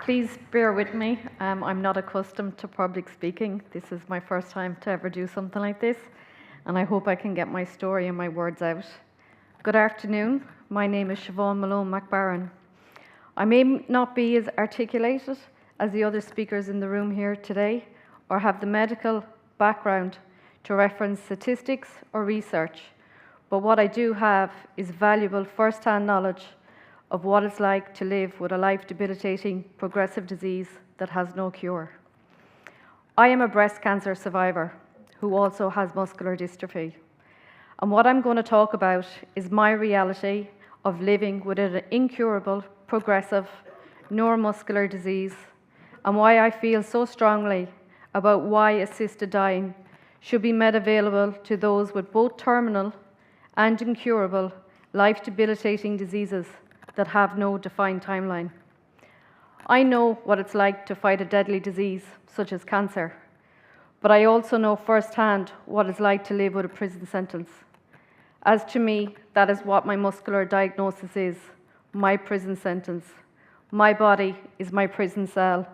Please bear with me. I'm not accustomed to public speaking. This is my first time to ever do something like this, and I hope I can get my story and my words out. Good afternoon. My name is Siobhan Malone McBarron. I may not be as articulated as the other speakers in the room here today, or have the medical background to reference statistics or research, but what I do have is valuable first-hand knowledge of what it's like to live with a life-debilitating progressive disease that has no cure. I am a breast cancer survivor who also has muscular dystrophy. And what I'm going to talk about is my reality of living with an incurable, progressive neuromuscular disease, and why I feel so strongly about why assisted dying should be made available to those with both terminal and incurable, life-debilitating diseases that have no defined timeline. I know what it's like to fight a deadly disease such as cancer, but I also know firsthand what it's like to live with a prison sentence. As to me, that is what my muscular diagnosis is, my prison sentence. My body is my prison cell,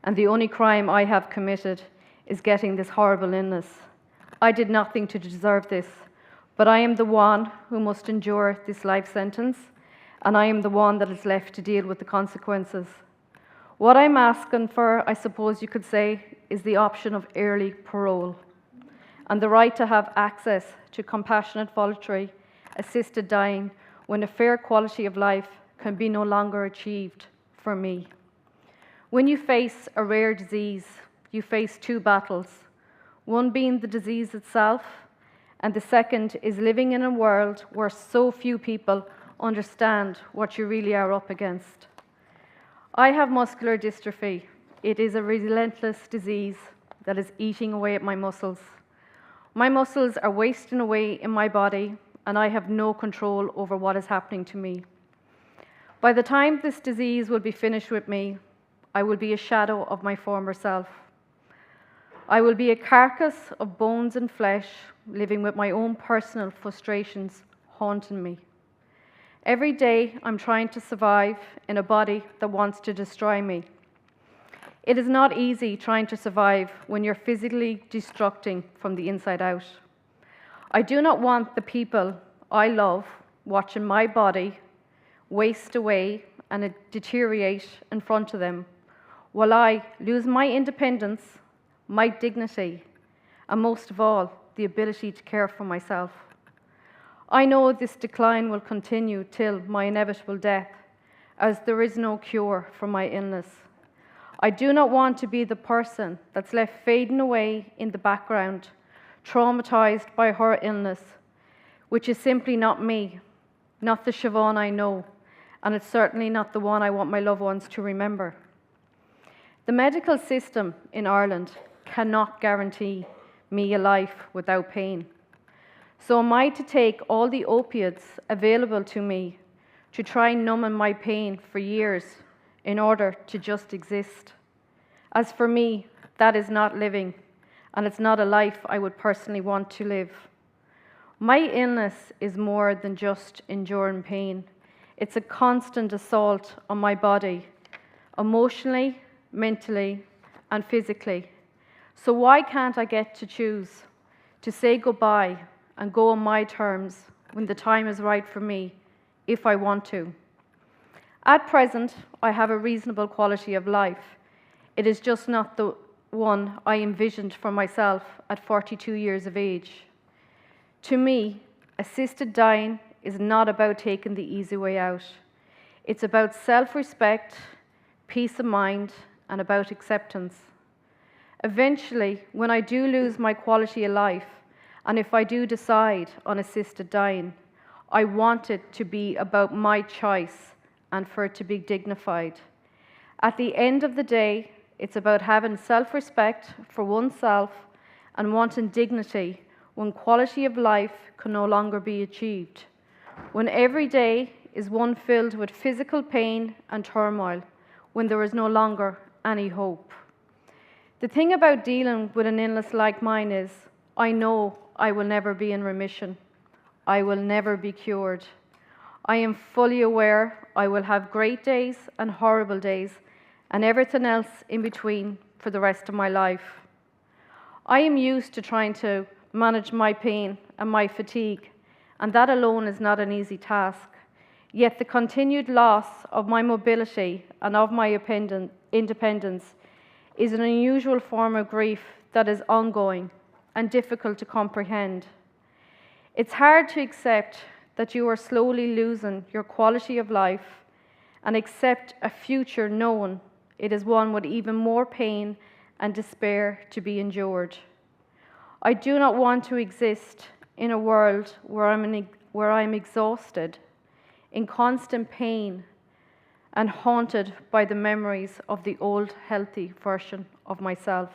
and the only crime I have committed is getting this horrible illness. I did nothing to deserve this, but I am the one who must endure this life sentence, and I am the one that is left to deal with the consequences. What I'm asking for, I suppose you could say, is the option of early parole and the right to have access to compassionate, voluntary, assisted dying when a fair quality of life can be no longer achieved for me. When you face a rare disease, you face two battles, one being the disease itself, and the second is living in a world where so few people understand what you really are up against. I have muscular dystrophy. It is a relentless disease that is eating away at my muscles. My muscles are wasting away in my body, and I have no control over what is happening to me. By the time this disease will be finished with me, I will be a shadow of my former self. I will be a carcass of bones and flesh, living with my own personal frustrations haunting me. Every day I'm trying to survive in a body that wants to destroy me. It is not easy trying to survive when you're physically destructing from the inside out. I do not want the people I love watching my body waste away and deteriorate in front of them, while I lose my independence, my dignity, and most of all, the ability to care for myself. I know this decline will continue till my inevitable death, as there is no cure for my illness. I do not want to be the person that's left fading away in the background, traumatized by her illness, which is simply not me, not the Siobhan I know, and it's certainly not the one I want my loved ones to remember. The medical system in Ireland cannot guarantee me a life without pain. So am I to take all the opiates available to me to try numbing my pain for years in order to just exist? As for me, that is not living, and it's not a life I would personally want to live. My illness is more than just enduring pain. It's a constant assault on my body, emotionally, mentally, and physically. So why can't I get to choose to say goodbye and go on my terms when the time is right for me, if I want to? At present, I have a reasonable quality of life. It is just not the one I envisioned for myself at 42 years of age. To me, assisted dying is not about taking the easy way out. It's about self-respect, peace of mind, and about acceptance. Eventually, when I do lose my quality of life, and if I do decide on assisted dying, I want it to be about my choice and for it to be dignified. At the end of the day, it's about having self-respect for oneself and wanting dignity when quality of life can no longer be achieved. When every day is one filled with physical pain and turmoil, when there is no longer any hope. The thing about dealing with an illness like mine is, I know I will never be in remission. I will never be cured. I am fully aware I will have great days and horrible days, and everything else in between for the rest of my life. I am used to trying to manage my pain and my fatigue, and that alone is not an easy task. Yet the continued loss of my mobility and of my independence is an unusual form of grief that is ongoing and difficult to comprehend. It's hard to accept that you are slowly losing your quality of life and accept a future knowing it is one with even more pain and despair to be endured. I do not want to exist in a world where I'm exhausted, in constant pain, and haunted by the memories of the old healthy version of myself.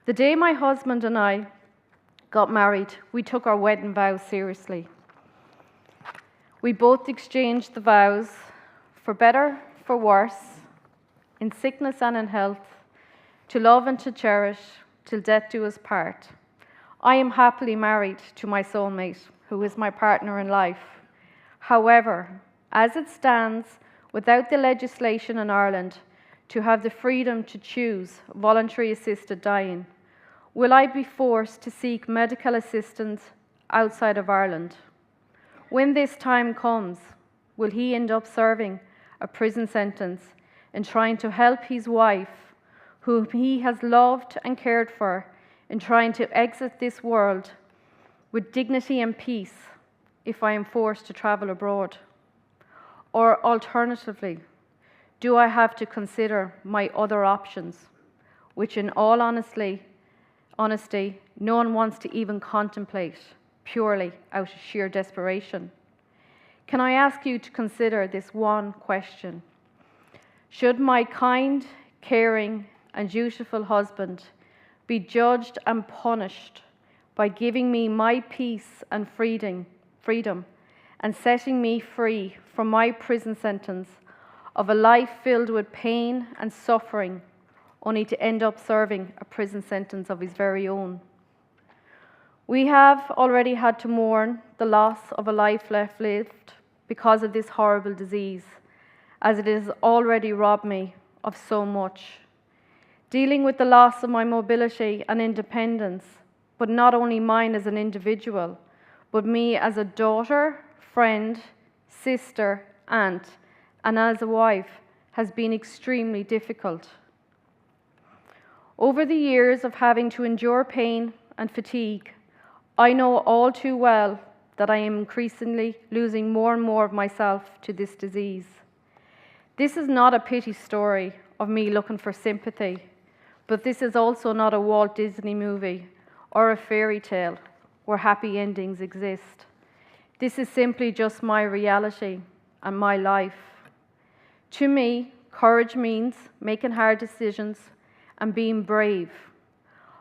The day my husband and I got married, we took our wedding vows seriously. We both exchanged the vows for better, for worse, in sickness and in health, to love and to cherish, till death do us part. I am happily married to my soulmate, who is my partner in life. However, as it stands, without the legislation in Ireland to have the freedom to choose voluntary assisted dying, will I be forced to seek medical assistance outside of Ireland? When this time comes, will he end up serving a prison sentence in trying to help his wife, whom he has loved and cared for, in trying to exit this world with dignity and peace if I am forced to travel abroad? Or alternatively, do I have to consider my other options, which in all honesty, no one wants to even contemplate, purely out of sheer desperation? Can I ask you to consider this one question? Should my kind, caring, and dutiful husband be judged and punished by giving me my peace and freedom and setting me free from my prison sentence of a life filled with pain and suffering, only to end up serving a prison sentence of his very own? We have already had to mourn the loss of a life left lived because of this horrible disease, as it has already robbed me of so much. Dealing with the loss of my mobility and independence, but not only mine as an individual, but me as a daughter, friend, sister, aunt, and as a wife, has been extremely difficult. Over the years of having to endure pain and fatigue, I know all too well that I am increasingly losing more and more of myself to this disease. This is not a pity story of me looking for sympathy, but this is also not a Walt Disney movie or a fairy tale where happy endings exist. This is simply just my reality and my life. To me, courage means making hard decisions and being brave.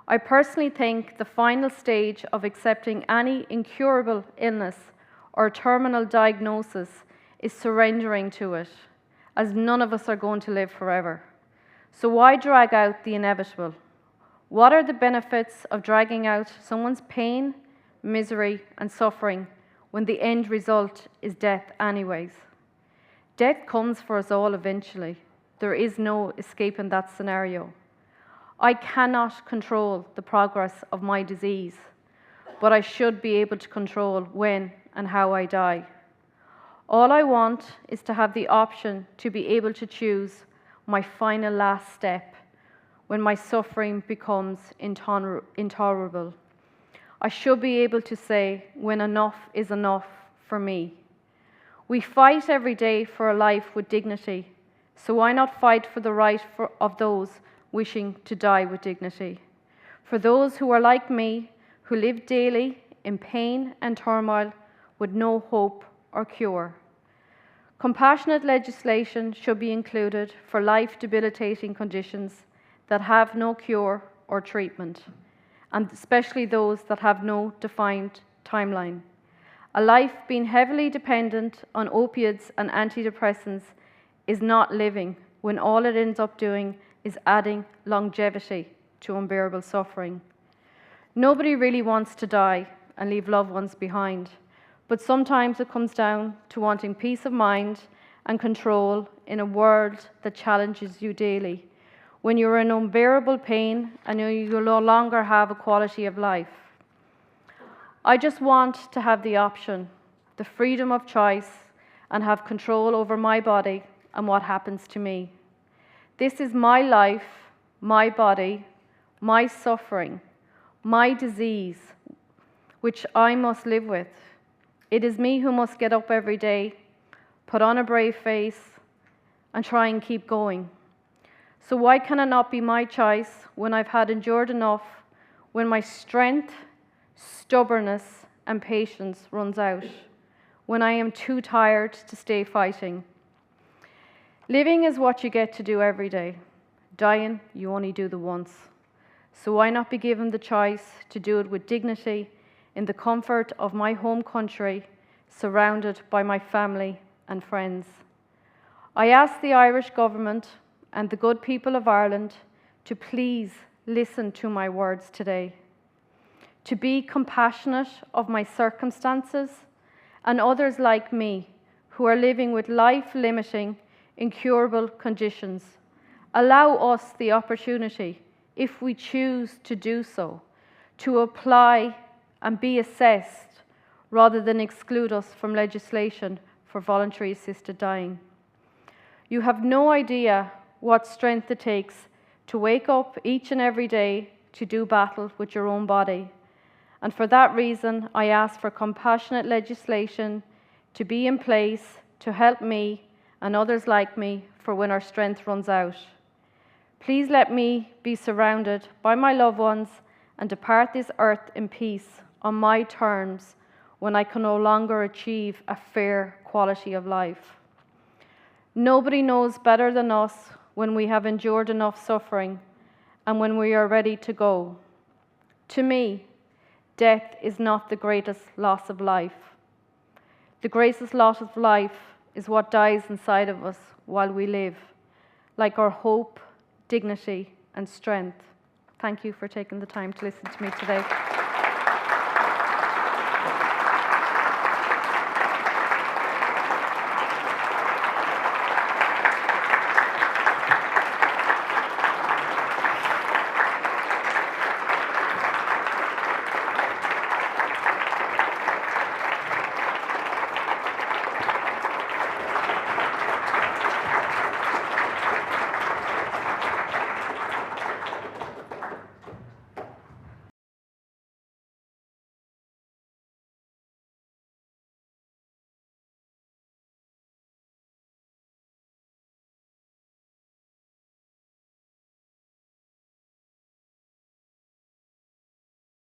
I personally think the final stage of accepting any incurable illness or terminal diagnosis is surrendering to it, as none of us are going to live forever. So why drag out the inevitable? What are the benefits of dragging out someone's pain, misery, and suffering when the end result is death anyways? Death comes for us all eventually. There is no escaping that scenario. I cannot control the progress of my disease, but I should be able to control when and how I die. All I want is to have the option to be able to choose my final last step when my suffering becomes intolerable. I should be able to say when enough is enough for me. We fight every day for a life with dignity, so why not fight for the right of those wishing to die with dignity? For those who are like me, who live daily in pain and turmoil with no hope or cure. Compassionate legislation should be included for life-debilitating conditions that have no cure or treatment, and especially those that have no defined timeline. A life being heavily dependent on opiates and antidepressants is not living, when all it ends up doing is adding longevity to unbearable suffering. Nobody really wants to die and leave loved ones behind, but sometimes it comes down to wanting peace of mind and control in a world that challenges you daily, when you're in unbearable pain and you no longer have a quality of life. I just want to have the option, the freedom of choice, and have control over my body and what happens to me. This is my life, my body, my suffering, my disease, which I must live with. It is me who must get up every day, put on a brave face, and try and keep going. So why can it not be my choice when I've had endured enough, when my strength, stubbornness, and patience runs out, when I am too tired to stay fighting? Living is what you get to do every day. Dying, you only do the once. So why not be given the choice to do it with dignity, in the comfort of my home country, surrounded by my family and friends? I ask the Irish government and the good people of Ireland to please listen to my words today, to be compassionate of my circumstances and others like me who are living with life-limiting, incurable conditions. Allow us the opportunity, if we choose to do so, to apply and be assessed rather than exclude us from legislation for voluntary assisted dying. You have no idea what strength it takes to wake up each and every day to do battle with your own body. And for that reason, I ask for compassionate legislation to be in place to help me and others like me for when our strength runs out. Please let me be surrounded by my loved ones and depart this earth in peace on my terms when I can no longer achieve a fair quality of life. Nobody knows better than us when we have endured enough suffering and when we are ready to go. To me, death is not the greatest loss of life. The greatest loss of life is what dies inside of us while we live, like our hope, dignity, and strength. Thank you for taking the time to listen to me today.